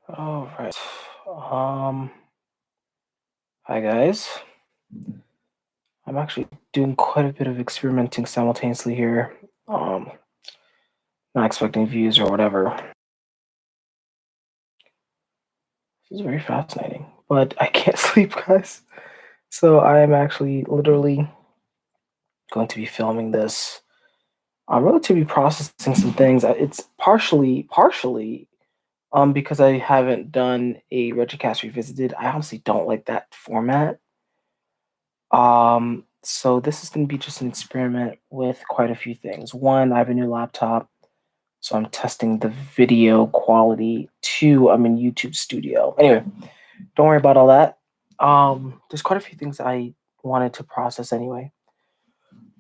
All right. Hi guys. I'm actually doing quite a bit of experimenting simultaneously here. Um, Not expecting views or whatever. This is very fascinating, but I can't sleep, guys. So I am actually literally going to be filming this. I'm really to be processing some things. It's partially, because I haven't done a RegiCast revisited. I honestly don't like that format. So this is going to be just an experiment with quite a few things. One, I have a new laptop, so I'm testing the video quality. Two, I'm in YouTube Studio. Anyway, don't worry about all that. There's quite a few things I wanted to process anyway.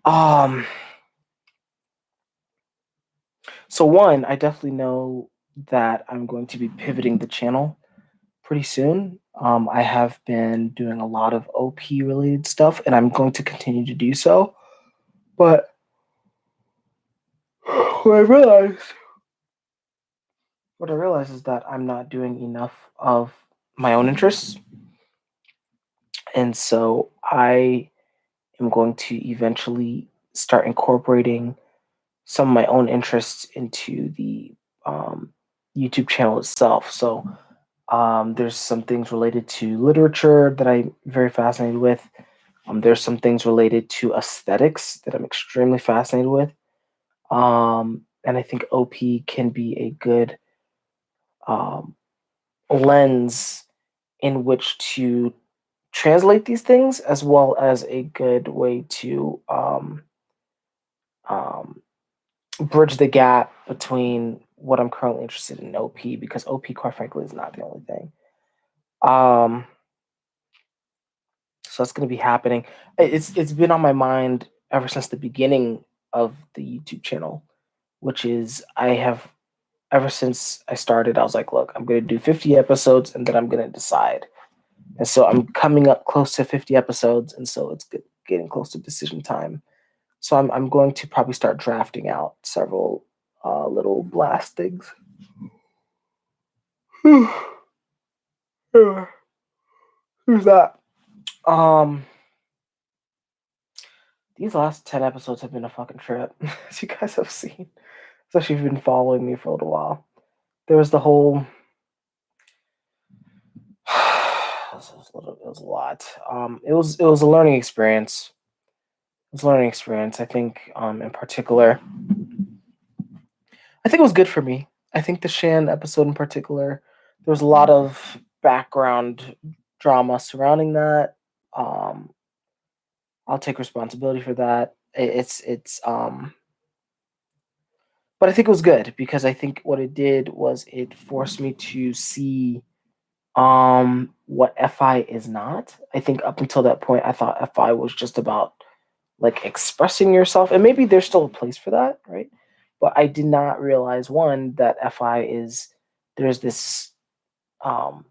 Um, so one, I definitely know that I'm going to be pivoting the channel pretty soon. I have been doing a lot of OP related stuff, and I'm going to continue to do so. But what I realized what I realize is that I'm not doing enough of my own interests. And so I am going to eventually start incorporating some of my own interests into the YouTube channel itself. So there's some things related to literature that I'm very fascinated with. There's some things related to aesthetics that I'm extremely fascinated with. And I think OP can be a good um, lens in which to translate these things, as well as a good way to um, bridge the gap between what I'm currently interested in OP, because OP, quite frankly, is not the only thing. Um, so that's going to be happening. It's been on my mind ever since the beginning of the YouTube channel, which is I have ever since I started. I was like, look, I'm going to do 50 episodes, and then I'm going to decide. And so I'm coming up close to 50 episodes, and so it's getting close to decision time. So I'm going to probably start drafting out several little blast things. Who's that? Um, these last 10 episodes have been a fucking trip, as you guys have seen, especially if you've been following me for a little while. There was the whole. It was a lot. It was a learning experience. It was a learning experience. I think, in particular, I think it was good for me. I think the Shan episode in particular, there was a lot of background drama surrounding that. Um, I'll take responsibility for that. But I think it was good because I think what it did was it forced me to see what FI is not. I think up until that point, I thought FI was just about like expressing yourself, and maybe there's still a place for that, right? But I did not realize one that FI is there's this um,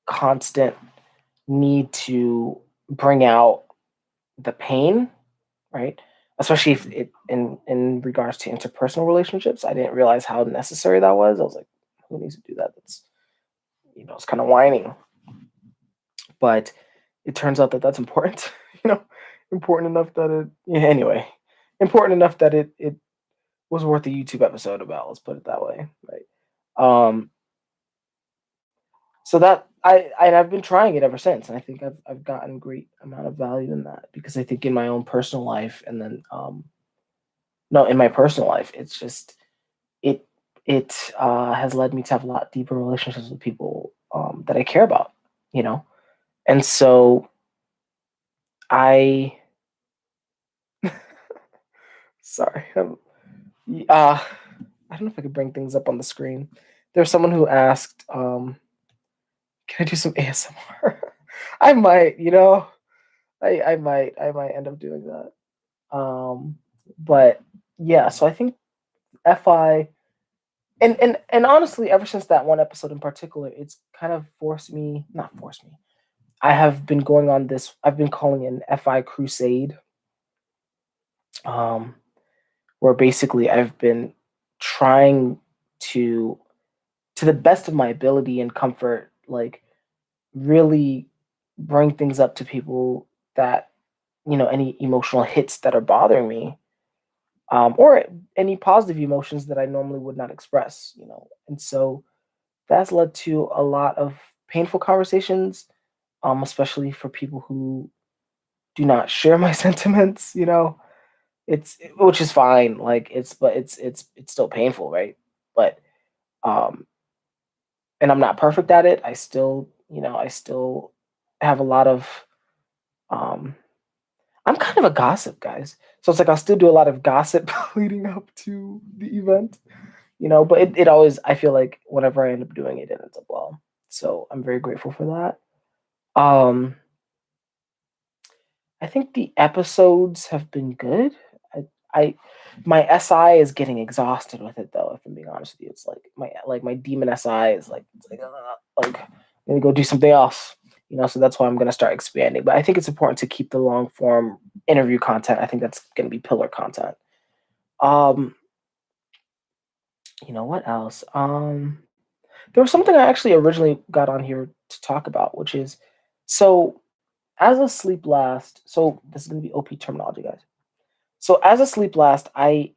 constant need to bring out the pain, right? Especially if it in regards to interpersonal relationships. I didn't realize how necessary that was. I was like, who needs to do that? That's it's kind of whining, but it turns out that that's important. you know, important enough that it. Yeah, anyway, important enough that it was worth a YouTube episode about. Let's put it that way, right? Um, so that I've been trying it ever since, and I think I've gotten great amount of value in that because I think in my own personal life, and then no, in my personal life, it's just it it has led me to have a lot deeper relationships with people that I care about, you know, and so I sorry, I don't know if I could bring things up on the screen. There's someone who asked, "Can I do some ASMR?" I might, I might end up doing that. But yeah, so I think FI and honestly, ever since that one episode in particular, it's kind of forced me, not forced me. I have been going on this. I've been calling it an FI crusade, um, where basically I've been trying to to the best of my ability and comfort, like really bring things up to people that, any emotional hits that are bothering me, or any positive emotions that I normally would not express. And so that's led to a lot of painful conversations, especially for people who do not share my sentiments. It's which is fine. Like it's still painful, right? But um, and I'm not perfect at it. I still have a lot of um. I'm kind of a gossip, guys. So it's like I'll still do a lot of gossip leading up to the event. But it always, I feel like whenever I end up doing it, it ends up well. So I'm very grateful for that. I think the episodes have been good. I my SI is getting exhausted with it though. If I'm being honest with you, it's like my demon SI is like let me go do something else. So that's why I'm gonna start expanding. But I think it's important to keep the long form interview content. I think that's gonna be pillar content. Um, what else? There was something I actually originally got on here to talk about, which is so as a sleep last. So this is gonna be OP terminology, guys. So as a sleep last, I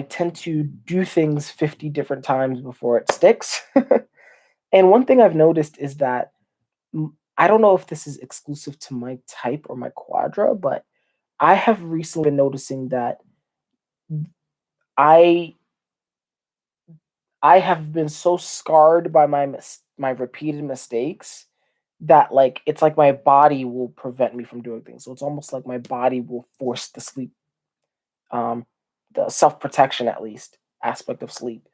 tend to do things 50 different times before it sticks. And one thing I've noticed is that I don't know if this is exclusive to my type or my quadra, but I have recently been noticing that I I have been so scarred by my repeated mistakes that like it's like my body will prevent me from doing things. So it's almost like my body will force um the self-protection at least aspect of sleep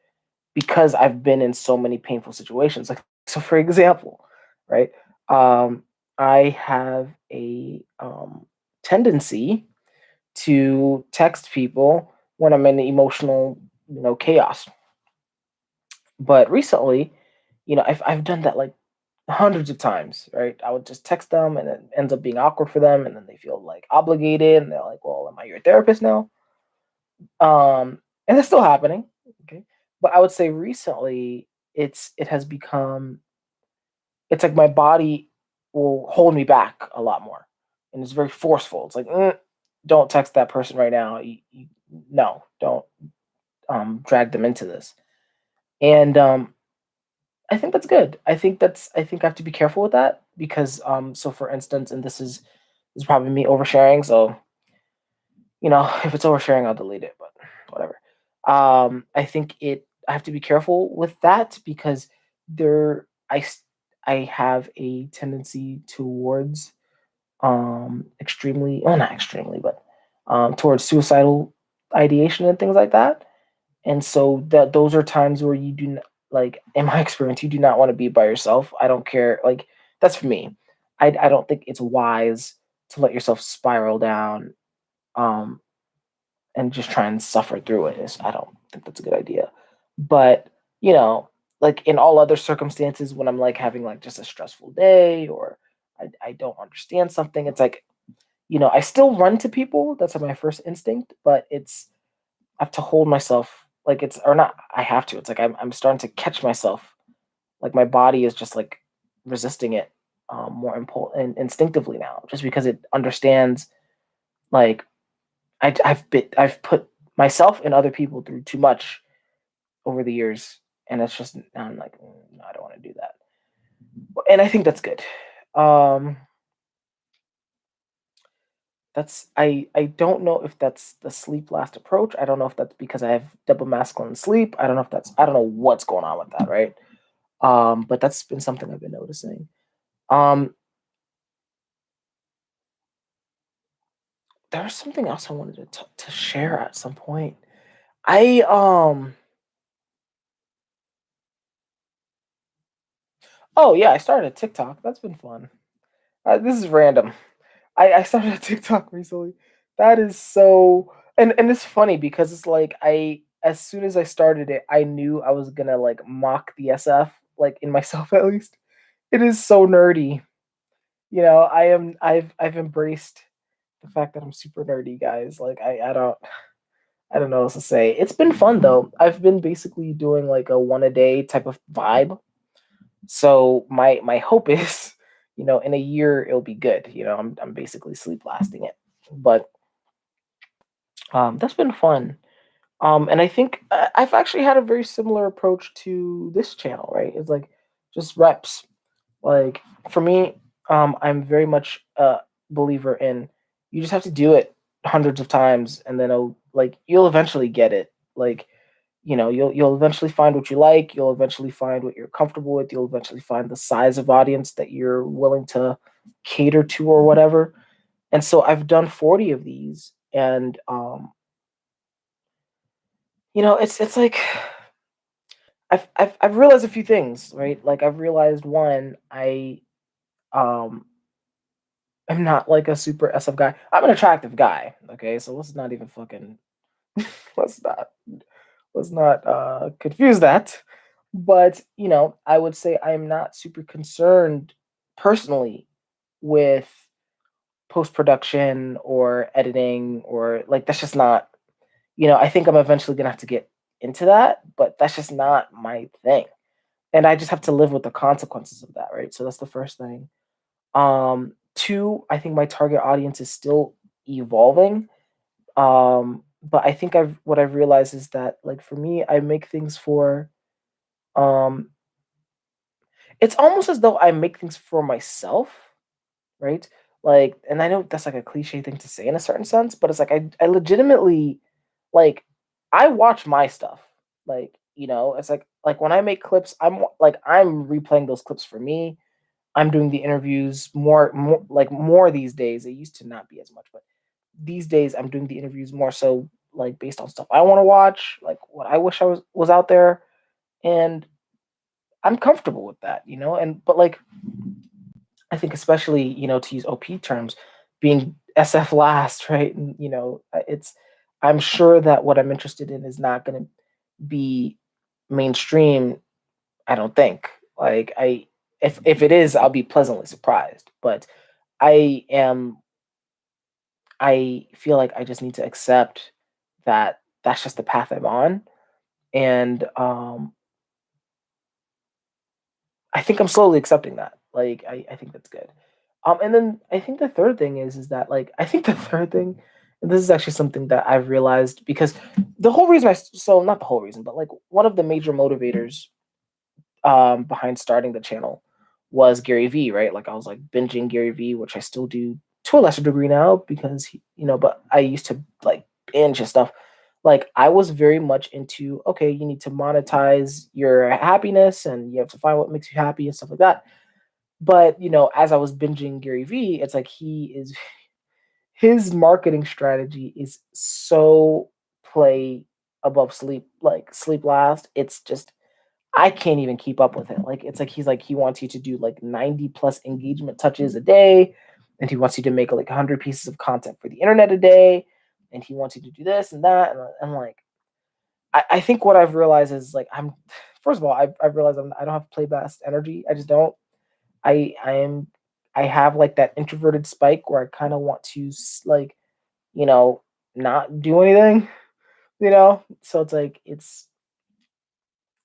because I've been in so many painful situations. Like so for example, right? Um I have a tendency to text people when I'm in emotional, chaos. But recently, I've done that like hundreds of times, right? I would just text them and it ends up being awkward for them and then they feel like obligated and they're like, "Well, am I your therapist now?" And it's still happening, okay? But I would say recently it has become it's like my body will hold me back a lot more. And it's very forceful. It's like, don't text that person right now. No, don't drag them into this. And I think that's good. I think I have to be careful with that because so for instance, and this is probably me oversharing, so if it's oversharing I'll delete it, but whatever. I have to be careful with that because there I s- I have a tendency towards extremely, well, not extremely, but towards suicidal ideation and things like that. And so that those are times where you do not, like in my experience, you do not want to be by yourself. I don't care. Like that's for me. I don't think it's wise to let yourself spiral down um and just try and suffer through it. I don't think that's a good idea. But, you know, like in all other circumstances when I'm like having like just a stressful day or I don't understand something, it's like, I still run to people. That's my first instinct, but I have to hold myself like it's or not I have to. It's like I'm starting to catch myself. Like my body is just like resisting it more instinctively now, just because it understands like I've put myself and other people through too much over the years, and it's just now I'm like, no, I don't want to do that, and I think that's good. Um, I don't know if that's the sleep last approach. I don't know if that's because I have double masculine sleep. I don't know what's going on with that, right? But that's been something I've been noticing. Um, there was something else I wanted to share at some point. I Oh yeah, I started a TikTok. That's been fun. This is random. I started a TikTok recently. That is so and it's funny because it's like as soon as I started it, I knew I was gonna like mock the SF, like in myself at least. It is so nerdy. I've embraced the fact that I'm super nerdy, guys. Like I don't I don't know what else to say. It's been fun though. I've been basically doing like a one a day type of vibe. So my hope is, in a year it'll be good. I'm basically sleep lasting it. But that's been fun. And I think I've actually had a very similar approach to this channel, right? It's like just reps. Like for me, I'm very much a believer in you just have to do it hundreds of times, and then you'll eventually get it. Like you'll eventually find what you like. You'll eventually find what you're comfortable with. You'll eventually find the size of audience that you're willing to cater to or whatever. And so I've done 40 of these, and it's like I've realized a few things, right? Like I've realized one, um am not like a super SF guy. I'm an attractive guy, okay? So let's not even fucking let's not confuse that. But I would say I'm not super concerned personally with post production or editing, or like that's just not. I think I'm eventually gonna have to get into that, but that's just not my thing. And I just have to live with the consequences of that, right? So that's the first thing. Two, I think my target audience is still evolving. But I think what I've realized is that, like, for me, I make things for um it's almost as though I make things for myself, right? Like, and I know that's like a cliche thing to say in a certain sense, but it's like I legitimately, like, I watch my stuff. Like, it's like when I make clips, I'm replaying those clips for me. I'm doing the interviews more these days. It used to not be as much, but these days I'm doing the interviews more so like based on stuff I want to watch, like what I wish I was out there, and I'm comfortable with that, And but like I think especially to use OP terms, being SF last, right? And it's I'm sure that what I'm interested in is not going to be mainstream. I don't think. Like if it is, I'll be pleasantly surprised. But I am I feel like I just need to accept that that's just the path I'm on, and I think I'm slowly accepting that. Like I think that's good. And then I think the third thing is that, like, I think the third thing, and this is actually something that I've realized, because the whole reason so not the whole reason, but like one of the major motivators behind starting the channel was Gary Vee, right? Like I was like binging Gary Vee, which I still do to a lesser degree now because but I used to like binge and stuff. Like I was very much into, okay, you need to monetize your happiness and you have to find what makes you happy and stuff like that. But as I was binging Gary Vee, it's like his marketing strategy is so play above sleep, like sleep last. It's just I can't even keep up with it. Like it's like he wants you to do like 90 plus engagement touches a day, and he wants you to make like 100 pieces of content for the internet a day, and he wants you to do this and that. And I'm like, I think what I've realized is like I'm first of all I've realized I don't have play best energy. I just don't. I am I have like that introverted spike where I kind of want to like you know not do anything. So it's like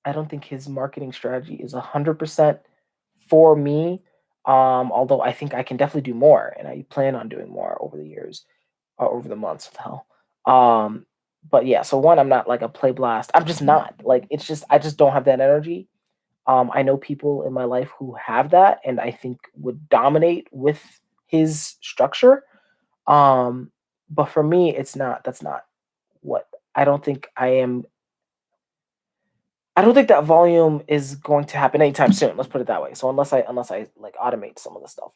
I don't think his marketing strategy is 100% for me. Although I think I can definitely do more, and I plan on doing more over the years, or over the months. What the hell? But yeah. So one, I'm not like a play blast. I'm just not like it's just I just don't have that energy. I know people in my life who have that, and I think would dominate with his structure. Um, but for me, it's not. That's not what I don't think I am. I don't think that volume is going to happen anytime soon. Let's put it that way. So unless I like automate some of the stuff.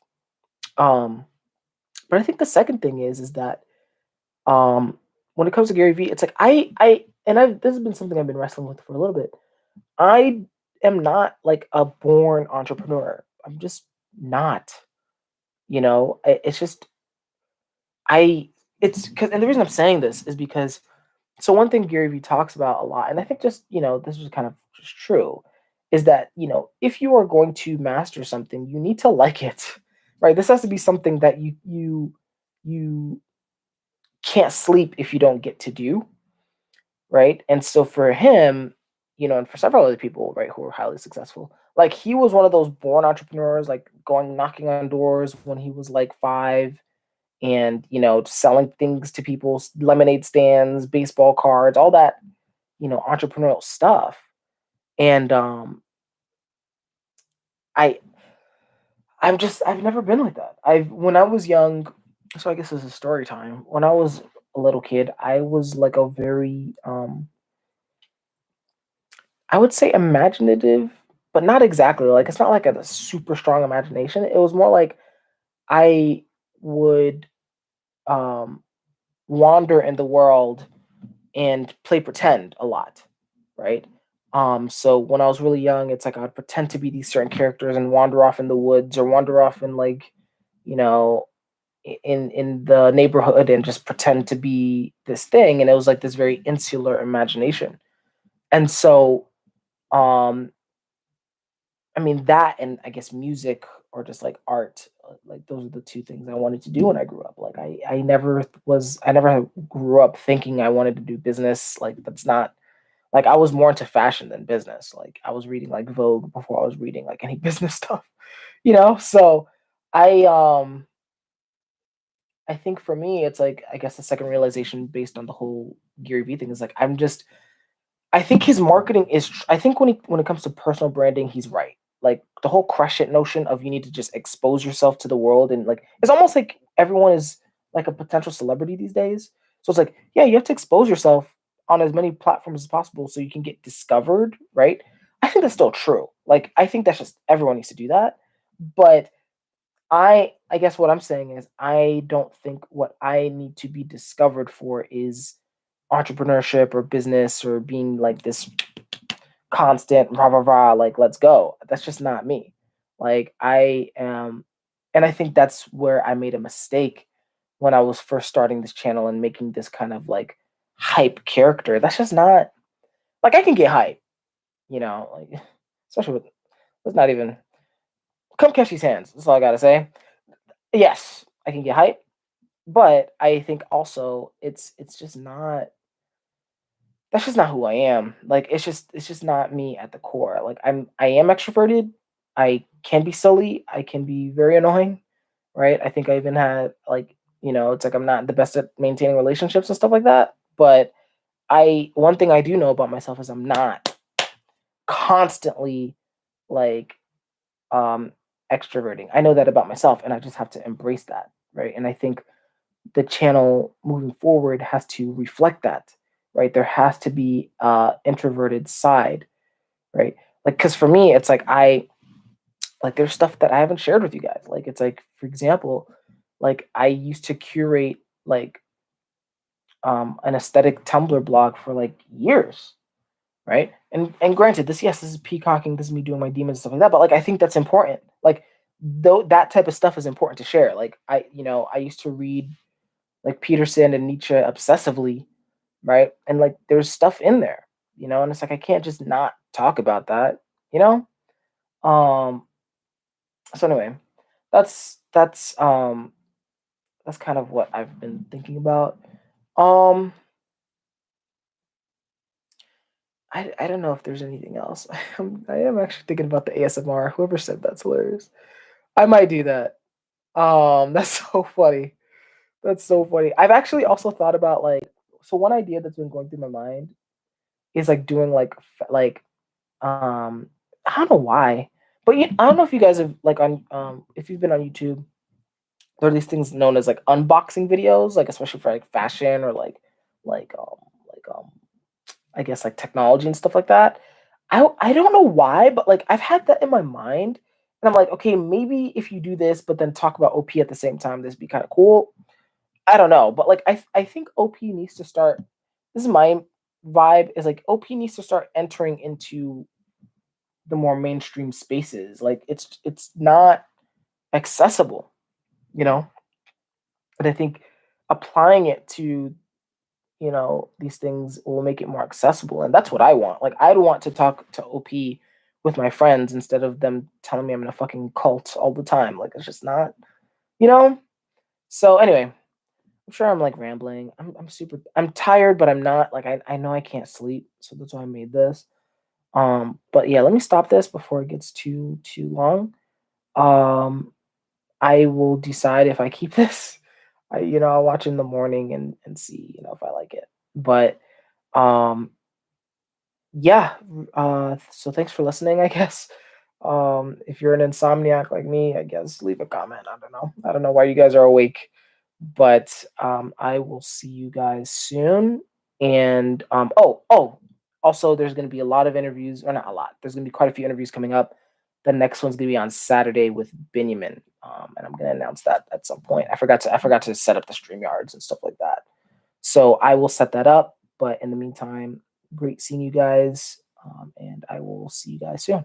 Um, but I think the second thing is that um, when it comes to Gary Vee, it's like this has been something I've been wrestling with for a little bit. I am not like a born entrepreneur. I'm just not. It's just I. It's because, and the reason I'm saying this is because so one thing Gary Vee talks about a lot, and I think just this is kind of just true, is that if you are going to master something, you need to like it, right? This has to be something that you can't sleep if you don't get to do. right? And so for him, and for several other people, right, who are highly successful, like he was one of those born entrepreneurs, like going knocking on doors when he was like 5, and selling things to people, lemonade stands, baseball cards, all that, entrepreneurial stuff. And I I've never been like that. I've When I was young, so I guess this is story time. When I was a little kid, I was like a very I would say imaginative, but not exactly. Like it's not like a super strong imagination. It was more like I would um wander in the world and play pretend a lot, right? So when I was really young, it's like I would pretend to be these certain characters and wander off in the woods or wander off in like, you know, in the neighborhood and just pretend to be this thing. And it was like this very insular imagination. And so, um, I mean that, and I guess music or just like art, like those are the two things I wanted to do when I grew up. Like I never grew up thinking I wanted to do business. Like that's not like I was more into fashion than business. Like I was reading like Vogue before I was reading like any business stuff, So I um I think for me it's like I guess the second realization based on the whole Gary Vee thing is like I think his marketing is. I think when it comes to personal branding, he's right. Like the whole crush it notion of you need to just expose yourself to the world, and like it's almost like everyone is like a potential celebrity these days. So it's like, yeah, you have to expose yourself on as many platforms as possible so you can get discovered, right? I think that's still true. Like I think that's just everyone needs to do that. But I guess what I'm saying is I don't think what I need to be discovered for is entrepreneurship or business or being like this constant rah rah rah, like let's go. That's just not me. Like I am, and I think that's where I made a mistake when I was first starting this channel and making this kind of like hype character. That's just not like I can get hype, like especially with let's not even come catch these hands. That's all I gotta say. Yes, I can get hype, but I think also it's just not that's just not who I am. Like it's just not me at the core. Like I am extroverted. I can be silly. I can be very annoying, right? I think I even had like, it's like I'm not the best at maintaining relationships and stuff like that. But I one thing I do know about myself is I'm not constantly like um extroverting. I know that about myself and I just have to embrace that, right? And I think the channel moving forward has to reflect that, right? There has to be introverted side, right? Like because for me it's like I like there's stuff that I haven't shared with you guys. Like it's like for example, like I used to curate like an aesthetic Tumblr blog for like years, right? And granted, this is peacocking, this is me doing my demons and stuff like that, but like I think that's important. Like though that type of stuff is important to share. Like I used to read like Peterson and Nietzsche obsessively, right? And like there's stuff in there, and it's like I can't just not talk about that, you know? Um so anyway, that's kind of what I've been thinking about. Um I don't know if there's anything else. I am actually thinking about the ASMR. Whoever said that's hilarious. I might do that. That's so funny. That's so funny. I've actually also thought about like so one idea that's been going through my mind is like doing like I don't know why, but I don't know if you guys have like on if you've been on YouTube, there are these things known as like unboxing videos, like especially for like fashion or like like I guess like technology and stuff like that. I don't know why, but like I've had that in my mind, and I'm like, okay, maybe if you do this, but then talk about OP at the same time, this would be kind of cool. I don't know, but like I think OP needs to start. This is my vibe. Is like OP needs to start entering into the more mainstream spaces. Like it's not accessible, you know. And I think applying it to these things will make it more accessible, and that's what I want. Like I'd want to talk to OP with my friends instead of them telling me I'm in a fucking cult all the time. Like it's just not, you know. So anyway, I'm sure I'm like rambling. I'm tired, but I'm not like I know I can't sleep, so that's why I made this. But yeah, let me stop this before it gets too long. Um, I will decide if I keep this. I'll watch in the morning and see, if I like it. But um, yeah, so thanks for listening, I guess. If you're an insomniac like me, I guess leave a comment. I don't know. I don't know why you guys are awake, but I will see you guys soon. And also there's going to be a lot of interviews, or not a lot. There's going to be quite a few interviews coming up. The next one's going to be on Saturday with Benjamin, and I'm going to announce that at some point. I forgot to set up the StreamYards and stuff like that. So I will set that up. But in the meantime, great seeing you guys, and I will see you guys soon.